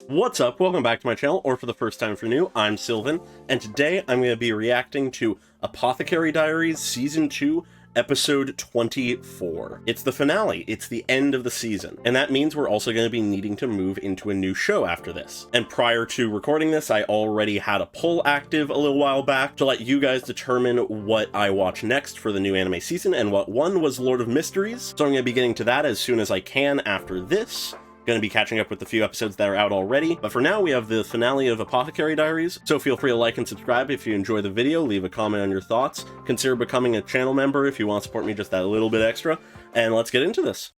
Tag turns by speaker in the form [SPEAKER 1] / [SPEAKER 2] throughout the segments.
[SPEAKER 1] What's up? Welcome back to my channel, or for the first time if you're new, I'm Sylvan, and today I'm going to be reacting to Apothecary Diaries Season 2, Episode 24. It's the finale, it's the end of the season, and that means we're also going to be needing to move into a new show after this. And prior to recording this, I already had a poll active a little while back to let you guys determine what I watch next for the new anime season, and what one was Lord of Mysteries, so I'm going to be getting to that as soon as I can after this. Going to be catching up with the few episodes that are out already, but for now we have the finale of Apothecary Diaries, so feel free to like and subscribe if you enjoy the video, leave a comment on your thoughts, consider becoming a channel member if you want to support me just that little bit extra, and let's get into this.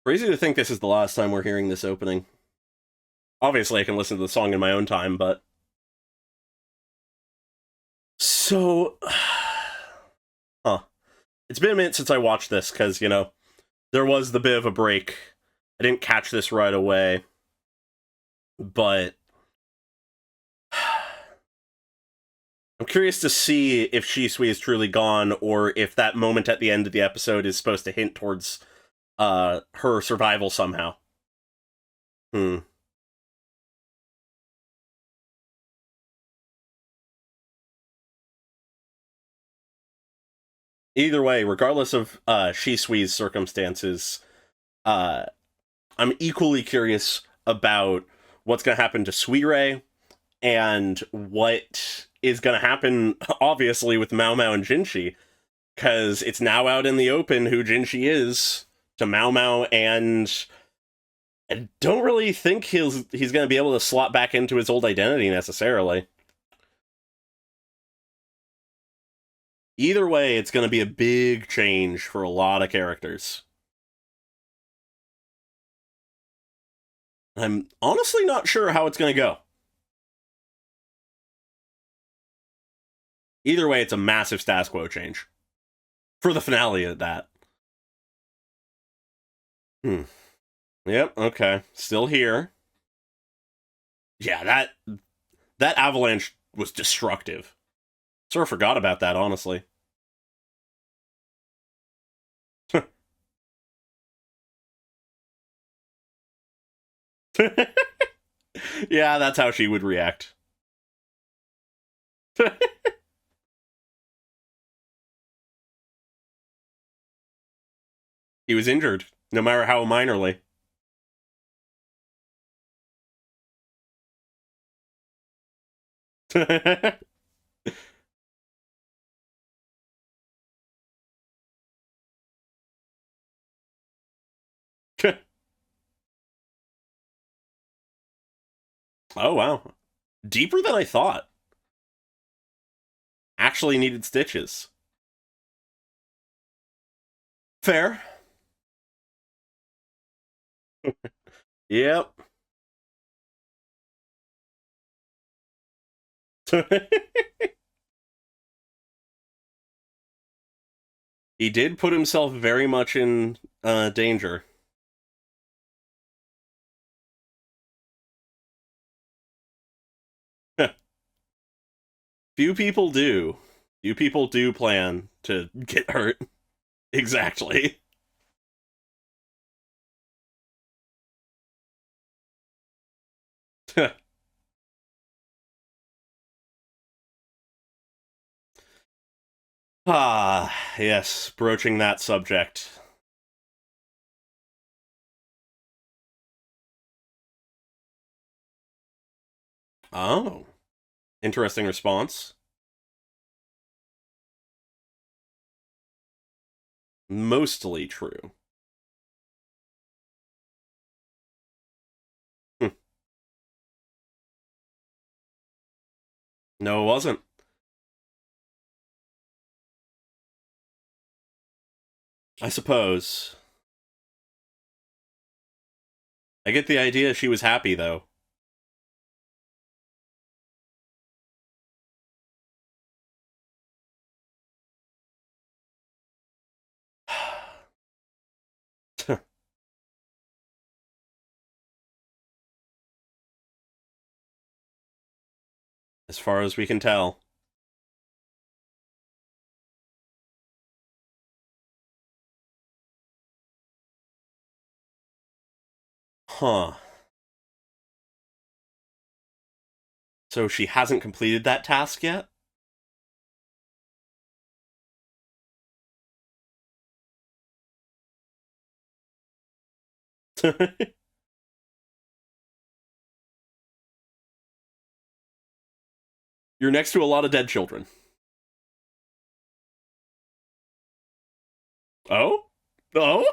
[SPEAKER 1] Crazy to think this is the last time we're hearing this opening. Obviously I can listen to the song in my own time, but... So... Huh. It's been a minute since I watched this, because, you know, there was the bit of a break. I didn't catch this right away, but I'm curious to see if Shisui is truly gone, or if that moment at the end of the episode is supposed to hint towards her survival somehow. Either way, regardless of Shisui's circumstances, uh, I'm equally curious about what's going to happen to Suire, and what is going to happen, obviously, with Mao Mao and Jinshi, because it's now out in the open who Jinshi is to Mao Mao, and I don't really think he's going to be able to slot back into his old identity necessarily. Either way, it's going to be a big change for a lot of characters. I'm honestly not sure how it's going to go. Either way, it's a massive status quo change. For the finale at that. Yep, okay. Still here. Yeah, that avalanche was destructive. Sort of forgot about that, honestly. Yeah, that's how she would react. He was injured, no matter how minorly. Oh, wow. Deeper than I thought. Actually needed stitches. Fair. Yep. He did put himself very much in danger. Few people do. Few people do plan to get hurt. Exactly. Ah, yes, broaching that subject. Oh, interesting response. Mostly true. Hm. No, it wasn't. I suppose. I get the idea she was happy, though. As far as we can tell. Huh. So she hasn't completed that task yet? You're next to a lot of dead children. Oh? Oh?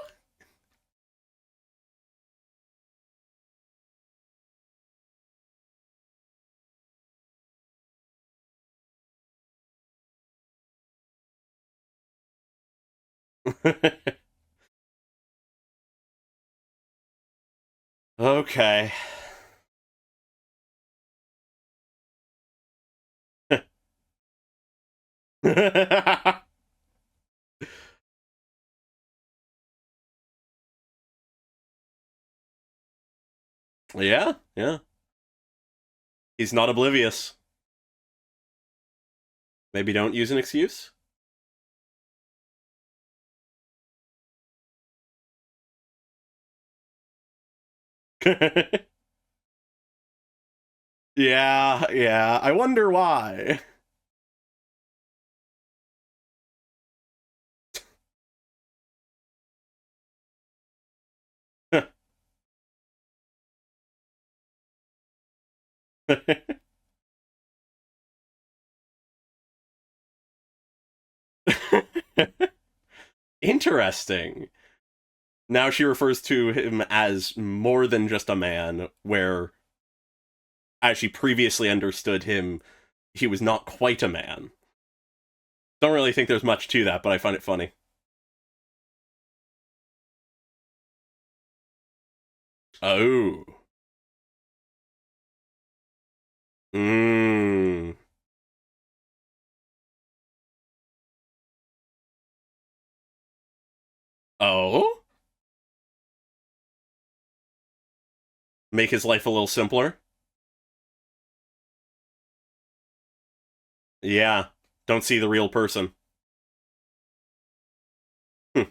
[SPEAKER 1] Okay. Yeah, yeah. He's not oblivious. Maybe don't use an excuse? Yeah, yeah. I wonder why. Interesting. Now she refers to him as more than just a man, where, as she previously understood him, he was not quite a man. Don't really think there's much to that, but I find it funny. Oh. Mmm. Oh? Make his life a little simpler? Yeah. Don't see the real person. Hm.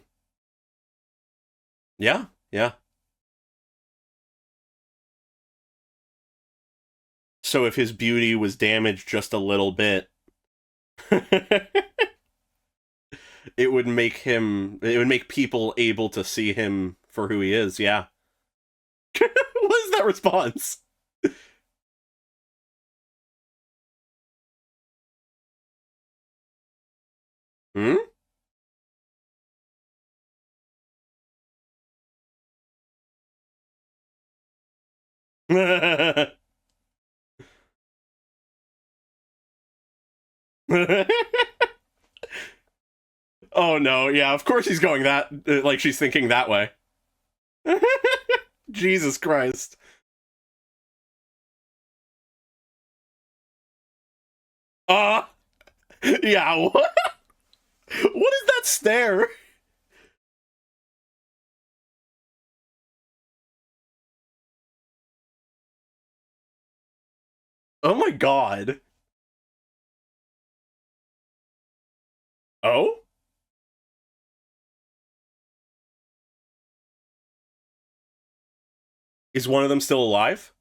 [SPEAKER 1] Yeah, yeah. So if his beauty was damaged just a little bit, it would make people able to see him for who he is, yeah. What is that response? Hmm? Oh no, yeah, of course he's going that, like she's thinking that way. Jesus Christ. Uh, yeah, what? What is that stare? Oh my god. Oh? Is one of them still alive?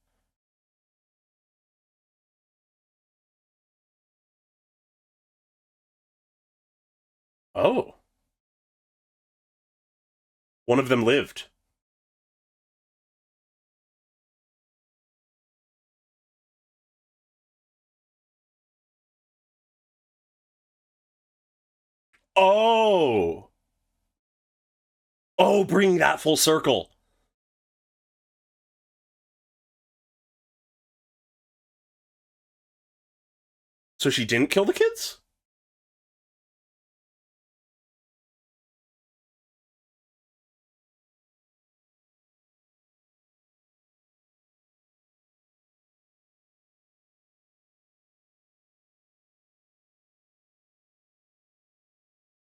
[SPEAKER 1] Oh. One of them lived. Oh. Oh, bring that full circle. So she didn't kill the kids?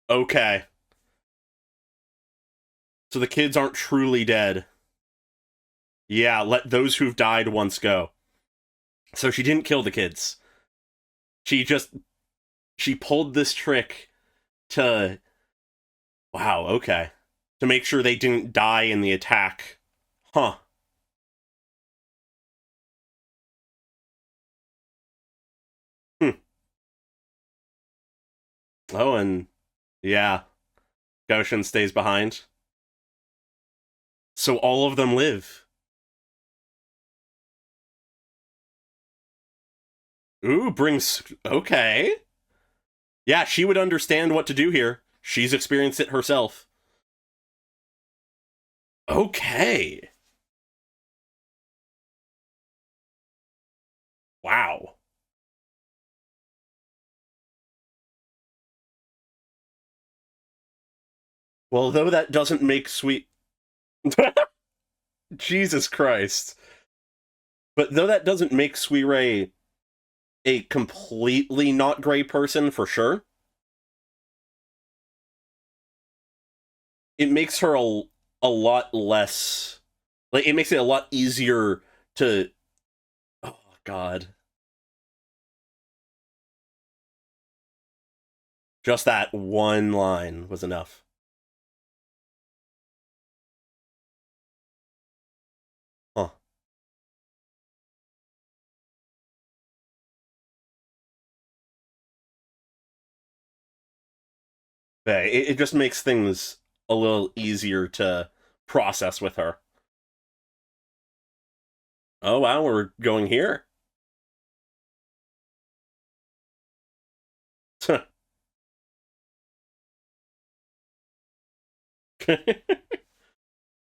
[SPEAKER 1] Okay. So the kids aren't truly dead. Yeah, let those who've died once go. So she didn't kill the kids. She just she pulled this trick to wow, okay. To make sure they didn't die in the attack. Huh. Oh, and yeah, Goshen stays behind. So all of them live. Ooh, brings. Okay. Yeah, she would understand what to do here. She's experienced it herself. Okay. Wow. Well, though that doesn't make sweet. Jesus Christ. But though that doesn't make Sweet Ray a completely not gray person for sure, it makes her a lot less. Like, it makes it a lot easier to. Oh, God. Just that one line was enough. Huh. Yeah, it just makes things a little easier to process with her. Oh, wow, we're going here.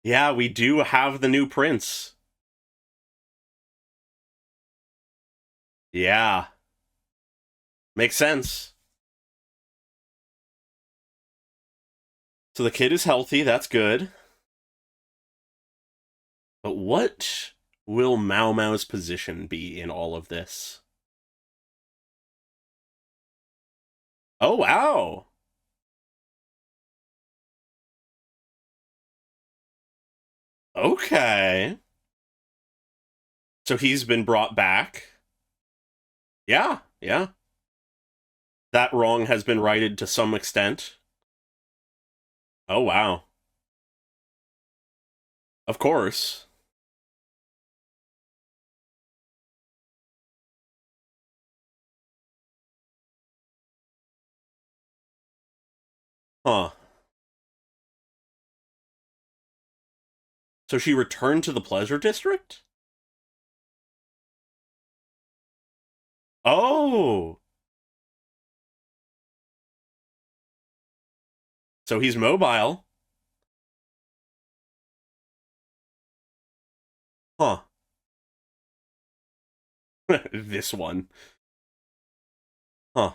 [SPEAKER 1] Yeah, we do have the new prince. Yeah, makes sense. So the kid is healthy, that's good. But what will Mao Mao's position be in all of this? Oh, wow. Okay. So he's been brought back. Yeah, yeah. That wrong has been righted to some extent. Oh, wow. Of course. Huh. So she returned to the Pleasure District? Oh. So he's mobile. Huh. This one. Huh.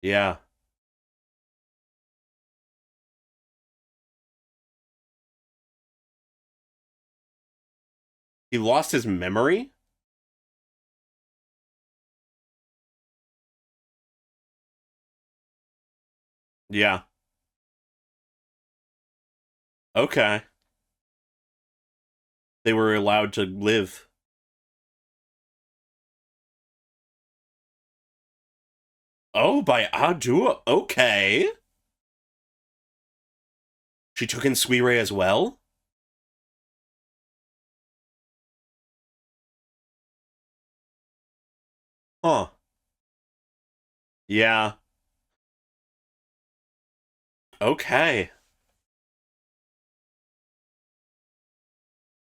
[SPEAKER 1] Yeah. He lost his memory? Yeah. Okay. They were allowed to live. Oh, by Adua. Okay. She took in Suire as well? Huh. Yeah. Okay.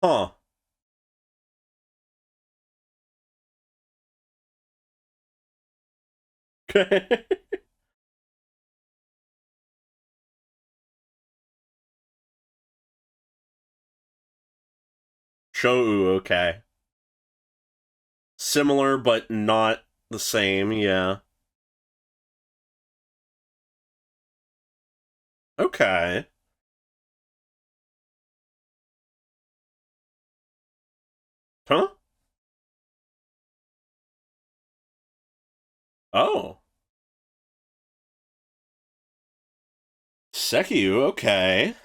[SPEAKER 1] Huh. Shou, okay. Similar, but not the same, yeah. Okay. Huh? Oh. Sekiju, okay.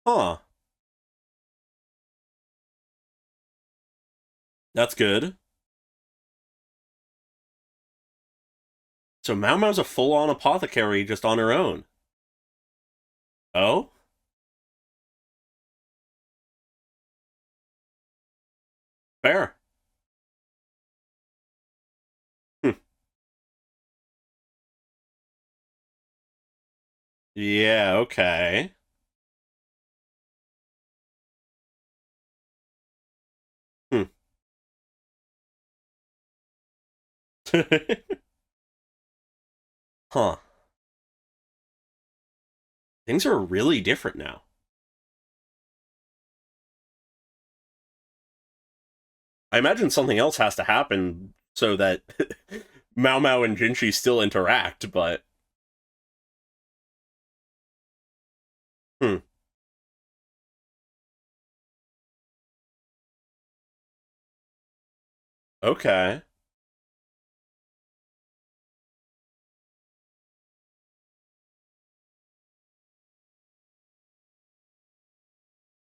[SPEAKER 1] Huh. That's good. So Mao Mao's a full-on apothecary just on her own. Oh? Fair. Yeah, okay. Hmm. Huh. Things are really different now. I imagine something else has to happen so that Mao Mao and Jinchi still interact, but hmm. Okay.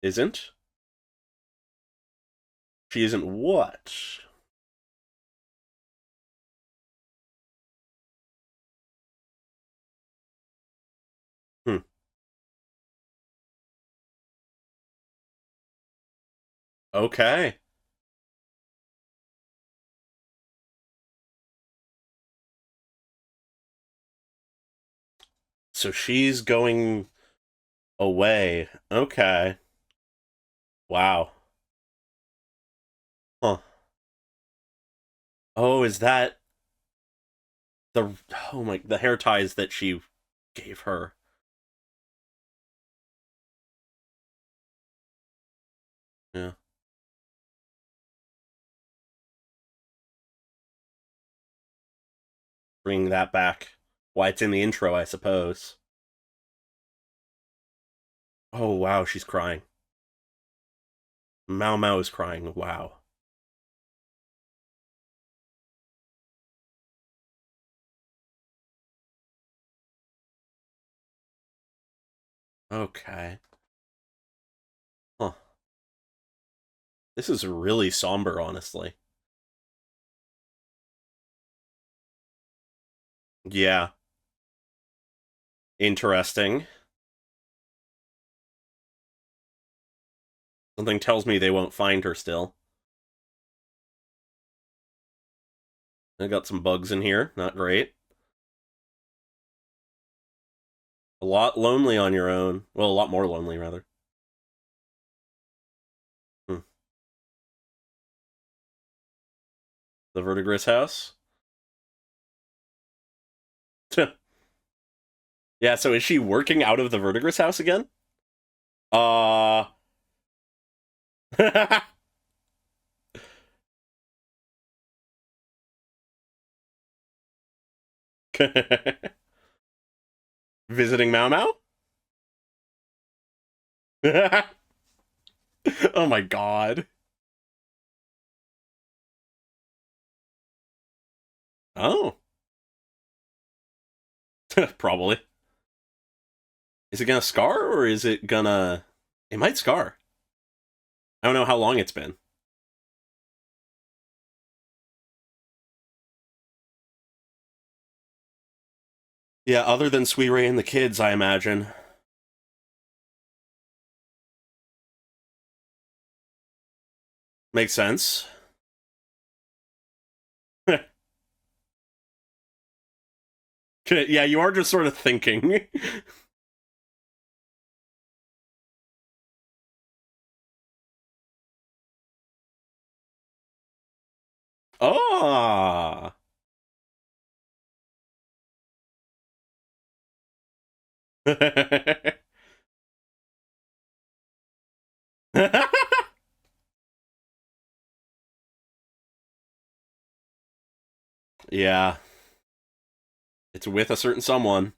[SPEAKER 1] Isn't? She isn't what? Hmm. Okay. So she's going away. Okay. Wow. Huh. Oh, is that the oh my the hair ties that she gave her? Yeah. Bring that back. Why it's in the intro, I suppose. Oh wow, she's crying. Mao Mao is crying. Wow. Okay. Huh. This is really somber, honestly. Yeah. Interesting. Something tells me they won't find her still. I got some bugs in here. Not great. A lot lonely on your own. Well, a lot more lonely, rather. Hmm. The Verdigris house? Yeah, so is she working out of the Verdigris house again? Uh. Visiting Mau Mau? Oh my god. Oh. Probably. Is it gonna scar or is it gonna. It might scar. I don't know how long it's been. Yeah, other than Sweet Ray and the kids, I imagine. Makes sense. Yeah, you are just sort of thinking. Oh. Yeah, it's with a certain someone.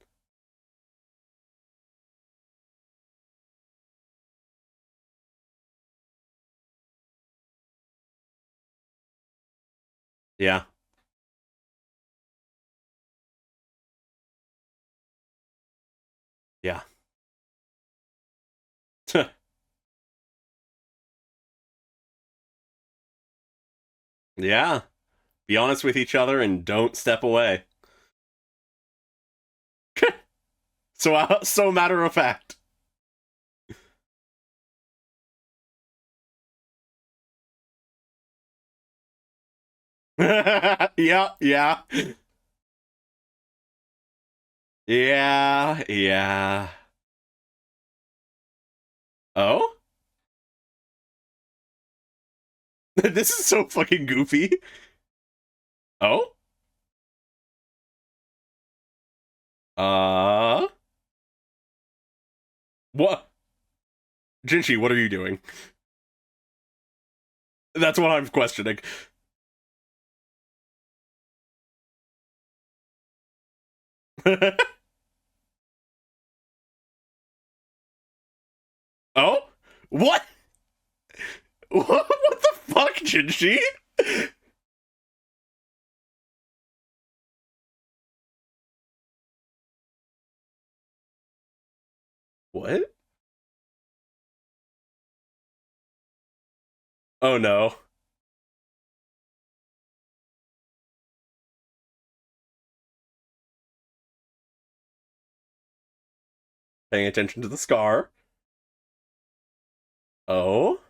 [SPEAKER 1] Yeah. Yeah. Yeah. Be honest with each other and don't step away. So matter of fact. Yeah, yeah. Yeah, yeah. Oh? This is so fucking goofy. Oh? Uh... What? Jinchi, what are you doing? That's what I'm questioning. Oh? What? What the fuck, Jinchi? What? Oh no. Paying attention to the scar. Oh?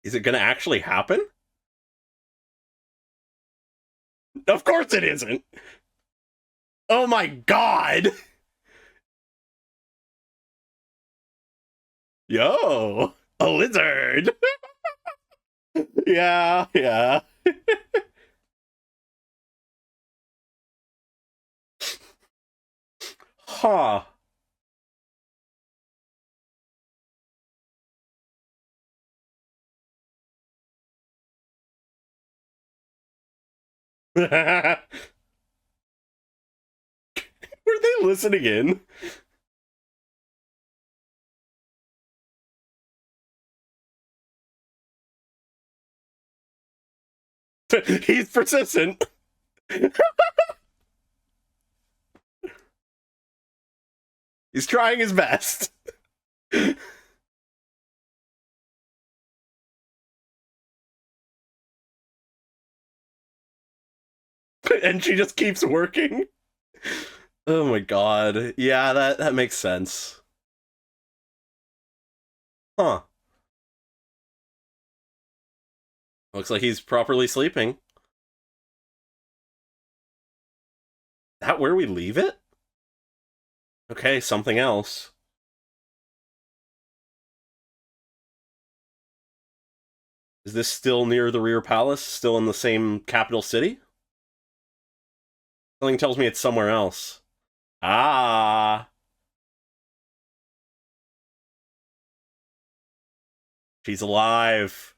[SPEAKER 1] Is it gonna actually happen? Of course it isn't! Oh my god! Yo! A lizard! Yeah, yeah. Huh. Were they listening in? He's persistent. He's trying his best. And she just keeps working. Oh my god. Yeah, that makes sense. Huh. Looks like he's properly sleeping. That where we leave it? Okay, something else. Is this still near the rear palace? Still in the same capital city? Something tells me it's somewhere else. Ah, she's alive.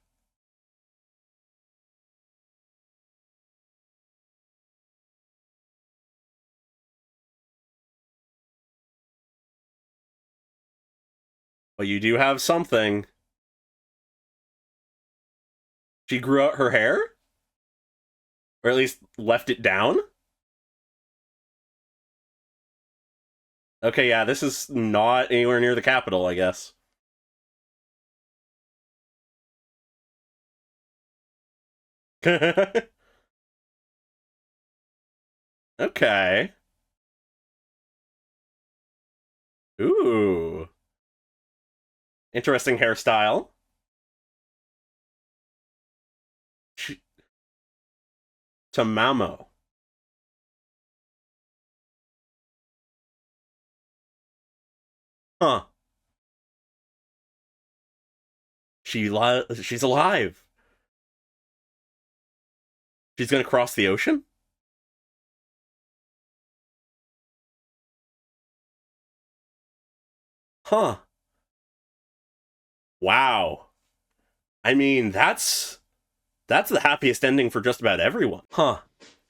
[SPEAKER 1] But you do have something. She grew out her hair? Or at least left it down? Okay, yeah, this is not anywhere near the capital, I guess. Okay. Ooh. Interesting hairstyle. Tamamo. Huh. She's alive. She's gonna cross the ocean? Huh. Wow. I mean, that's the happiest ending for just about everyone. Huh.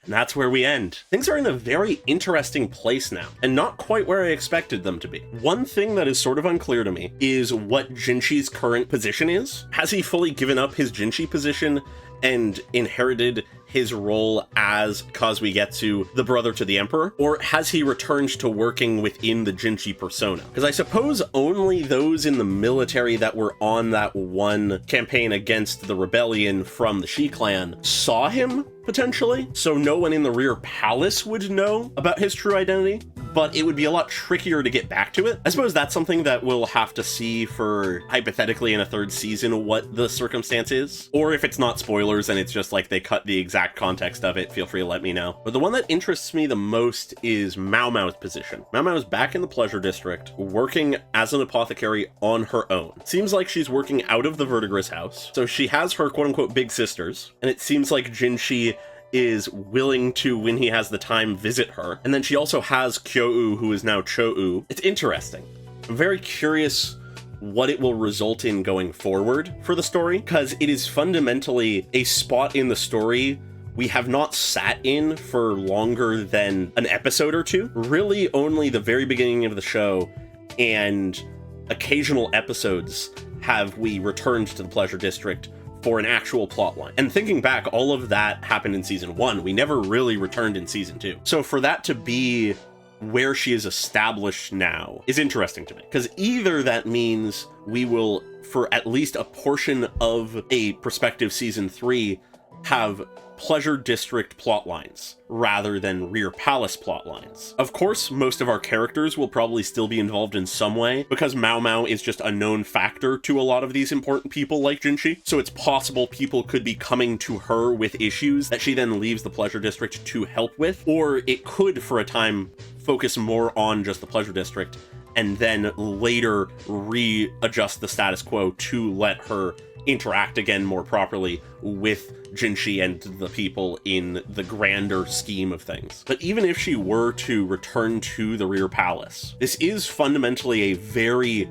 [SPEAKER 1] And that's where we end. Things are in a very interesting place now, and not quite where I expected them to be. One thing that is sort of unclear to me is what Jinchi's current position is. Has he fully given up his Jinchi position and inherited his role as Kazuigetsu, the brother to the Emperor? Or has he returned to working within the Jinchi persona? Because I suppose only those in the military that were on that one campaign against the rebellion from the Shi clan saw him, potentially, so no one in the rear palace would know about his true identity. but it would be a lot trickier to get back to it. I suppose that's something that we'll have to see for, hypothetically, in a third season, what the circumstance is. Or if it's not spoilers and it's just like they cut the exact context of it, feel free to let me know. But the one that interests me the most is Mao Mao's position. Mao Mao is back in the Pleasure District, working as an apothecary on her own. Seems like she's working out of the Verdigris house, so she has her quote-unquote big sisters, and it seems like Jinshi is willing to, when he has the time, visit her. And then she also has Kyo-u, who is now Cho-u. It's interesting. I'm very curious what it will result in going forward for the story, because it is fundamentally a spot in the story we have not sat in for longer than an episode or two. Really only the very beginning of the show and occasional episodes have we returned to the Pleasure District for an actual plotline. And thinking back, all of that happened in season 1. We never really returned in season 2. So for that to be where she is established now is interesting to me, because either that means we will, for at least a portion of a prospective season 3, have Pleasure District plotlines rather than Rear Palace plotlines. Of course, most of our characters will probably still be involved in some way, because Mao Mao is just a known factor to a lot of these important people like Jinshi, so it's possible people could be coming to her with issues that she then leaves the Pleasure District to help with, or it could, for a time, focus more on just the Pleasure District and then later readjust the status quo to let her interact again more properly with Jinshi and the people in the grander scheme of things. But even if she were to return to the Rear Palace, this is fundamentally a very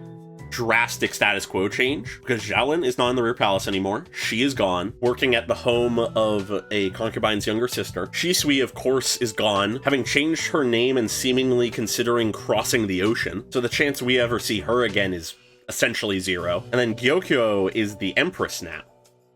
[SPEAKER 1] drastic status quo change, because Xiaolin is not in the Rear Palace anymore. She is gone, working at the home of a concubine's younger sister. Shisui, of course, is gone, having changed her name and seemingly considering crossing the ocean, so the chance we ever see her again is essentially zero. And then Gyokyo is the Empress now,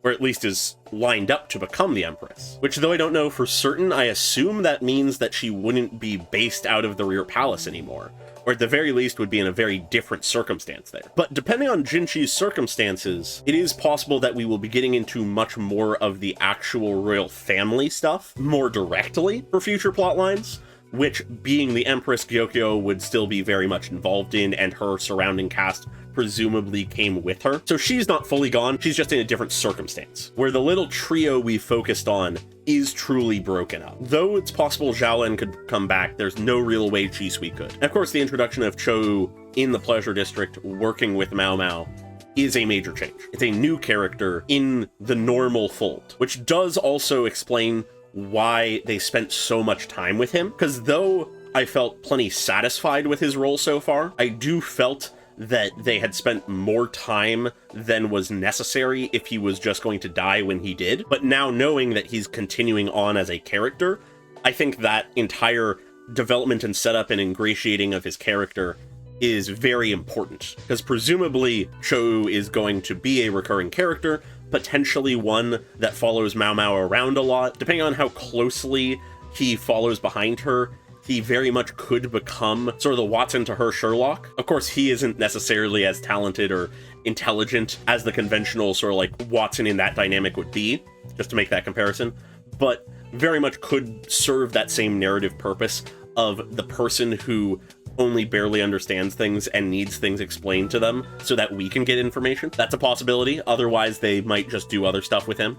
[SPEAKER 1] or at least is lined up to become the Empress, which, though I don't know for certain, I assume that means that she wouldn't be based out of the Rear Palace anymore, or at the very least would be in a very different circumstance there. But depending on Jinshi's circumstances, it is possible that we will be getting into much more of the actual royal family stuff more directly for future plotlines, which, being the Empress, Gyokyo would still be very much involved in, and her surrounding cast presumably came with her. So she's not fully gone, she's just in a different circumstance, where the little trio we focused on is truly broken up. Though it's possible Xiaolin could come back, there's no real way Shisui could. And of course, the introduction of Chou in the Pleasure District working with Mao Mao is a major change. It's a new character in the normal fold, which does also explain why they spent so much time with him, because though I felt plenty satisfied with his role so far, I do felt that they had spent more time than was necessary if he was just going to die when he did. But now, knowing that he's continuing on as a character, I think that entire development and setup and ingratiating of his character is very important, because presumably Chou is going to be a recurring character, potentially one that follows Mao Mao around a lot. Depending on how closely he follows behind her, he very much could become sort of the Watson to her Sherlock. Of course, he isn't necessarily as talented or intelligent as the conventional sort of like Watson in that dynamic would be, just to make that comparison, but very much could serve that same narrative purpose of the person who only barely understands things and needs things explained to them so that we can get information. That's a possibility. Otherwise, they might just do other stuff with him.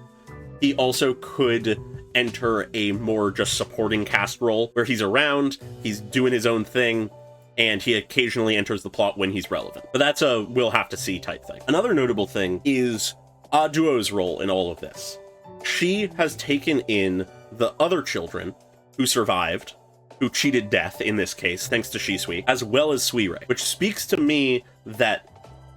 [SPEAKER 1] He also could enter a more just supporting cast role where he's around, he's doing his own thing, and he occasionally enters the plot when he's relevant. But that's a we'll have to see type thing. Another notable thing is Ah Duo's role in all of this. She has taken in the other children who survived, who cheated death in this case, thanks to Shisui, as well as Suirei, which speaks to me that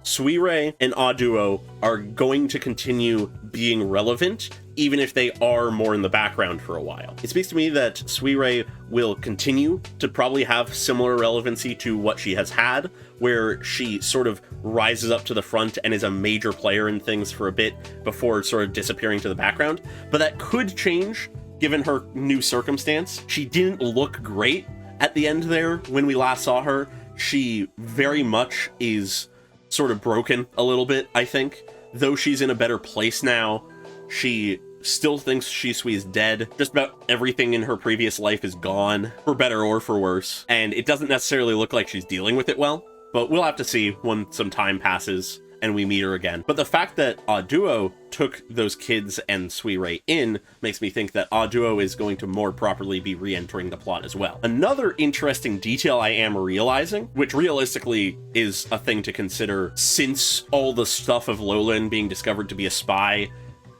[SPEAKER 1] Suirei and Ah Duo are going to continue being relevant, even if they are more in the background for a while. It speaks to me that Suirei will continue to probably have similar relevancy to what she has had, where she sort of rises up to the front and is a major player in things for a bit before sort of disappearing to the background. But that could change given her new circumstance. She didn't look great at the end there when we last saw her. She very much is sort of broken a little bit, I think. Though she's in a better place now, she still thinks Shisui is dead. Just about everything in her previous life is gone, for better or for worse, and it doesn't necessarily look like she's dealing with it well, but we'll have to see when some time passes and we meet her again. But the fact that Duo took those kids and Suirei in makes me think that Duo is going to more properly be re-entering the plot as well. Another interesting detail I am realizing, which realistically is a thing to consider since all the stuff of Lolan being discovered to be a spy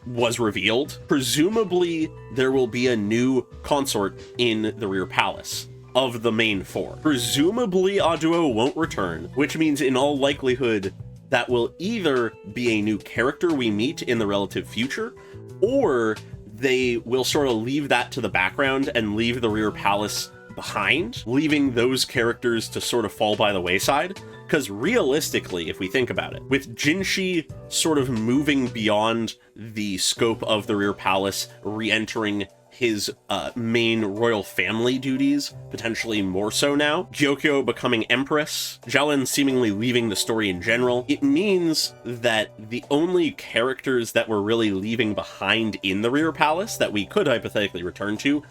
[SPEAKER 1] was revealed, presumably there will be a new consort in the Rear Palace of the main four. Presumably Duo won't return, which means in all likelihood that will either be a new character we meet in the relative future, or they will sort of leave that to the background and leave the Rear Palace behind, leaving those characters to sort of fall by the wayside. Because realistically, if we think about it, with Jinshi sort of moving beyond the scope of the Rear Palace, re-entering his main royal family duties, potentially more so now, Gyokyo becoming empress, Jellin seemingly leaving the story in general, it means that the only characters that we're really leaving behind in the Rear Palace that we could hypothetically return to,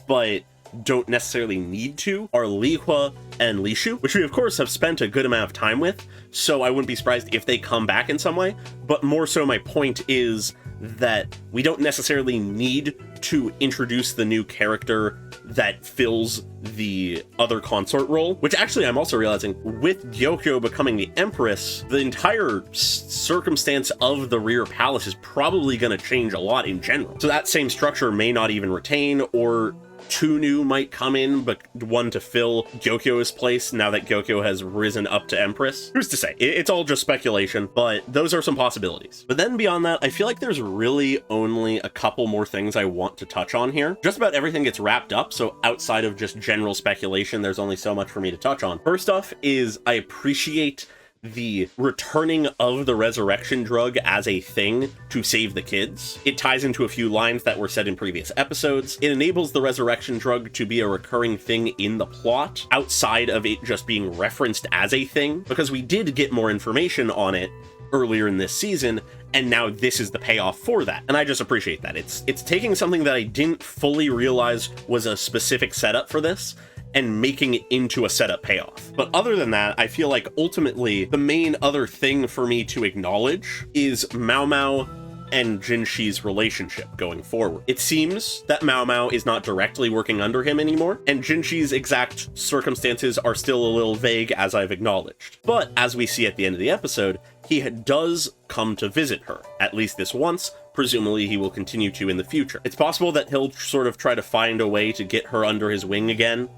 [SPEAKER 1] but don't necessarily need to, are Li Hua and Li Shu, which we of course have spent a good amount of time with, so I wouldn't be surprised if they come back in some way, but more so my point is that we don't necessarily need to introduce the new character that fills the other consort role, which actually I'm also realizing with Gyokyo becoming the Empress, the entire circumstance of the Rear Palace is probably going to change a lot in general. So that same structure may not even retain, or two new might come in, but one to fill Gyokyo's place now that Gyokyo has risen up to Empress. Who's to say? It's all just speculation, but those are some possibilities. But then beyond that, I feel like there's really only a couple more things I want to touch on here. Just about everything gets wrapped up, so outside of just general speculation, there's only so much for me to touch on. First off is I appreciate the returning of the resurrection drug as a thing to save the kids. It ties into a few lines that were said in previous episodes. It enables the resurrection drug to be a recurring thing in the plot, outside of it just being referenced as a thing, because we did get more information on it earlier in this season, and now this is the payoff for that. And I just appreciate that. It's taking something that I didn't fully realize was a specific setup for this, and making it into a setup payoff. But other than that, I feel like ultimately the main other thing for me to acknowledge is Mao Mao and Jinshi's relationship going forward. It seems that Mao Mao is not directly working under him anymore, and Jinshi's exact circumstances are still a little vague, as I've acknowledged. But as we see at the end of the episode, he does come to visit her, at least this once. Presumably he will continue to in the future. It's possible that he'll sort of try to find a way to get her under his wing again,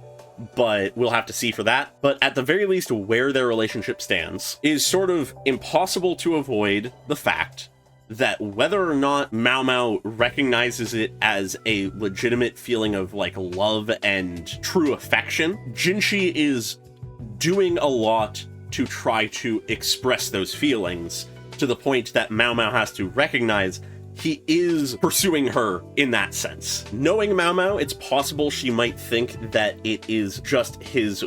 [SPEAKER 1] but we'll have to see for that. But at the very least, where their relationship stands is sort of impossible to avoid the fact that whether or not Mao Mao recognizes it as a legitimate feeling of like love and true affection, Jinshi is doing a lot to try to express those feelings, to the point that Mao Mao has to recognize he is pursuing her in that sense. Knowing Mao Mao, it's possible she might think that it is just his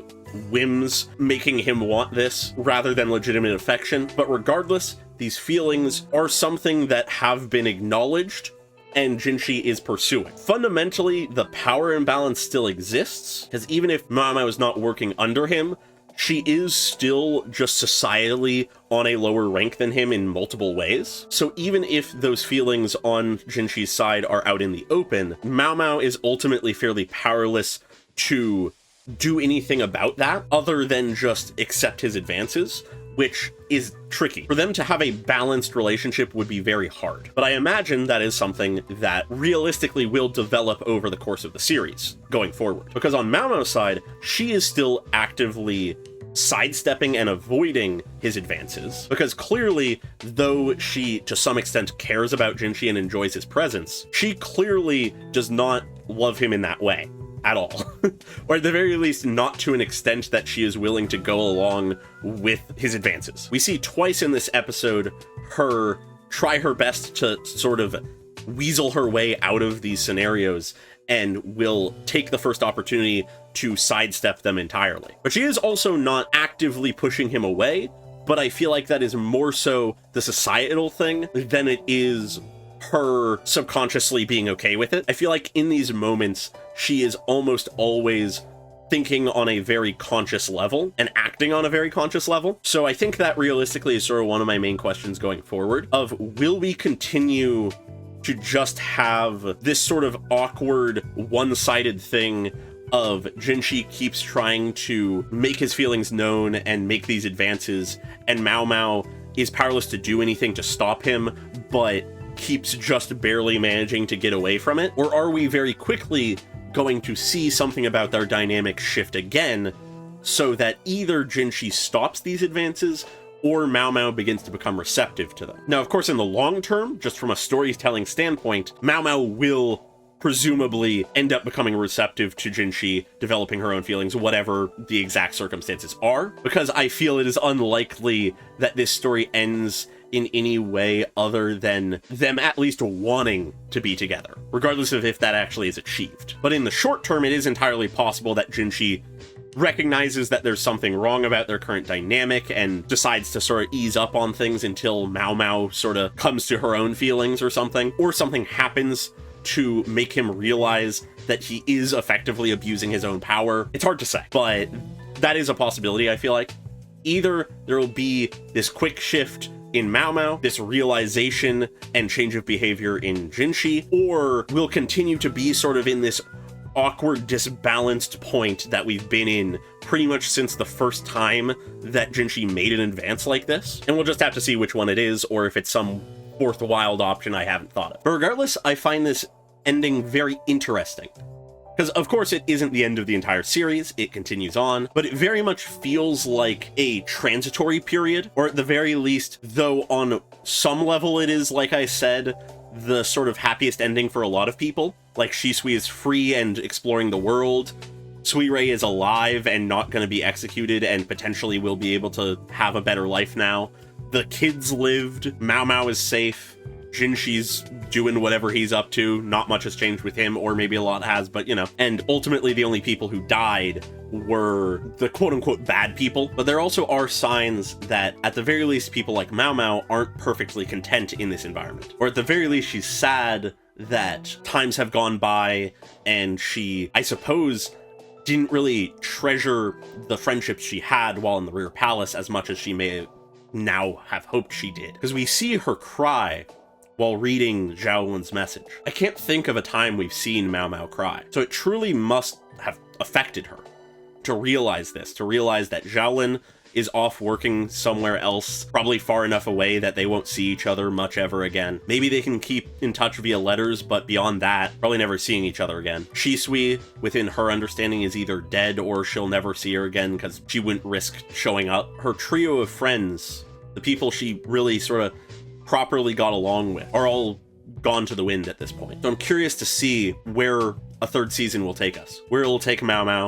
[SPEAKER 1] whims making him want this rather than legitimate affection. But regardless, these feelings are something that have been acknowledged and Jinshi is pursuing. Fundamentally, the power imbalance still exists, because even if Mao Mao is not working under him, she is still just societally on a lower rank than him in multiple ways. So even if those feelings on Jinshi's side are out in the open, Mao Mao is ultimately fairly powerless to do anything about that other than just accept his advances, which is tricky. For them to have a balanced relationship would be very hard. But I imagine that is something that realistically will develop over the course of the series going forward. Because on Mao Mao's side, she is still actively sidestepping and avoiding his advances, because clearly, though she to some extent cares about Jinshi and enjoys his presence, she clearly does not love him in that way at all. Or at the very least, not to an extent that she is willing to go along with his advances. We see twice in this episode her try her best to sort of weasel her way out of these scenarios, and will take the first opportunity to sidestep them entirely. But she is also not actively pushing him away, but I feel like that is more so the societal thing than it is her subconsciously being okay with it. I feel like in these moments, she is almost always thinking on a very conscious level and acting on a very conscious level. So I think that realistically is sort of one of my main questions going forward of, will we continue to just have this sort of awkward one-sided thing of Jinshi keeps trying to make his feelings known and make these advances, and Mao Mao is powerless to do anything to stop him, but keeps just barely managing to get away from it? Or are we very quickly going to see something about their dynamic shift again, so that either Jinshi stops these advances or Mao Mao begins to become receptive to them? Now, of course, in the long term, just from a storytelling standpoint, Mao Mao will presumably end up becoming receptive to Jinshi, developing her own feelings, whatever the exact circumstances are, because I feel it is unlikely that this story ends in any way other than them at least wanting to be together, regardless of if that actually is achieved. But in the short term, it is entirely possible that Jinshi recognizes that there's something wrong about their current dynamic and decides to sort of ease up on things until Mao Mao sort of comes to her own feelings or something happens to make him realize that he is effectively abusing his own power. It's hard to say, but that is a possibility, I feel like. Either there will be this quick shift in Mao Mao, this realization and change of behavior in Jinshi, or we'll continue to be sort of in this awkward, disbalanced point that we've been in pretty much since the first time that Jinshi made an advance like this. And we'll just have to see which one it is, or if it's some fourth wild option I haven't thought of. But regardless, I find this ending very interesting. Because, of course, it isn't the end of the entire series, it continues on, but it very much feels like a transitory period, or at the very least, though on some level it is, like I said, the sort of happiest ending for a lot of people. Like, Shisui is free and exploring the world, Suirei is alive and not going to be executed and potentially will be able to have a better life now. The kids lived, Mao Mao is safe, Jinshi's doing whatever he's up to, not much has changed with him, or maybe a lot has, but you know. And ultimately the only people who died were the quote-unquote bad people. But there also are signs that, at the very least, people like Mao Mao aren't perfectly content in this environment. Or at the very least, she's sad that times have gone by and she, I suppose, didn't really treasure the friendships she had while in the Rear Palace as much as she may now have hoped she did. Because we see her cry while reading Xiaolun's message. I can't think of a time we've seen Mao Mao cry. So it truly must have affected her to realize this, to realize that Xiaolun is off working somewhere else, probably far enough away that they won't see each other much ever again. Maybe they can keep in touch via letters, but beyond that, probably never seeing each other again. Shisui, within her understanding, is either dead or she'll never see her again because she wouldn't risk showing up. Her trio of friends, the people she really sort of properly got along with, are all gone to the wind at this point. So I'm curious to see where a third season will take us, where it'll take Mao Mao,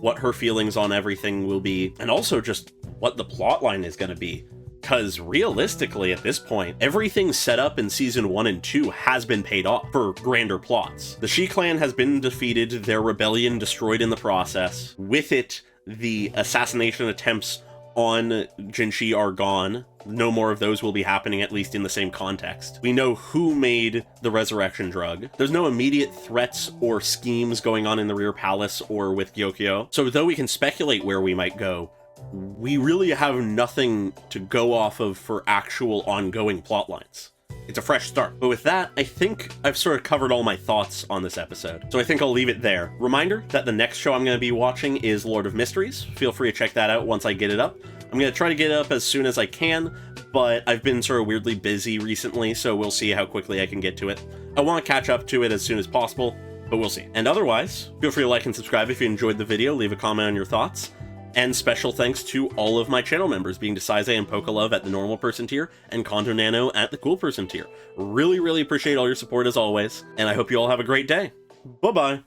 [SPEAKER 1] what her feelings on everything will be, and also just what the plotline is going to be. Because realistically, at this point, everything set up in season 1 and 2 has been paid off for grander plots. The Shi clan has been defeated, their rebellion destroyed in the process. With it, the assassination attempts on Jinshi are gone. No more of those will be happening, at least in the same context. We know who made the resurrection drug. There's no immediate threats or schemes going on in the Rear Palace or with Gyokyo. So though we can speculate where we might go, we really have nothing to go off of for actual ongoing plot lines. It's a fresh start. But with that, I think I've sort of covered all my thoughts on this episode. So I think I'll leave it there. Reminder that the next show I'm going to be watching is Lord of Mysteries. Feel free to check that out once I get it up. I'm going to try to get it up as soon as I can, but I've been sort of weirdly busy recently, so we'll see how quickly I can get to it. I want to catch up to it as soon as possible, but we'll see. And otherwise, feel free to like and subscribe if you enjoyed the video, leave a comment on your thoughts. And special thanks to all of my channel members, being Desaize and Pokalove at the normal person tier, and Kondo Nano at the cool person tier. Really, really appreciate all your support as always, and I hope you all have a great day. Bye-bye!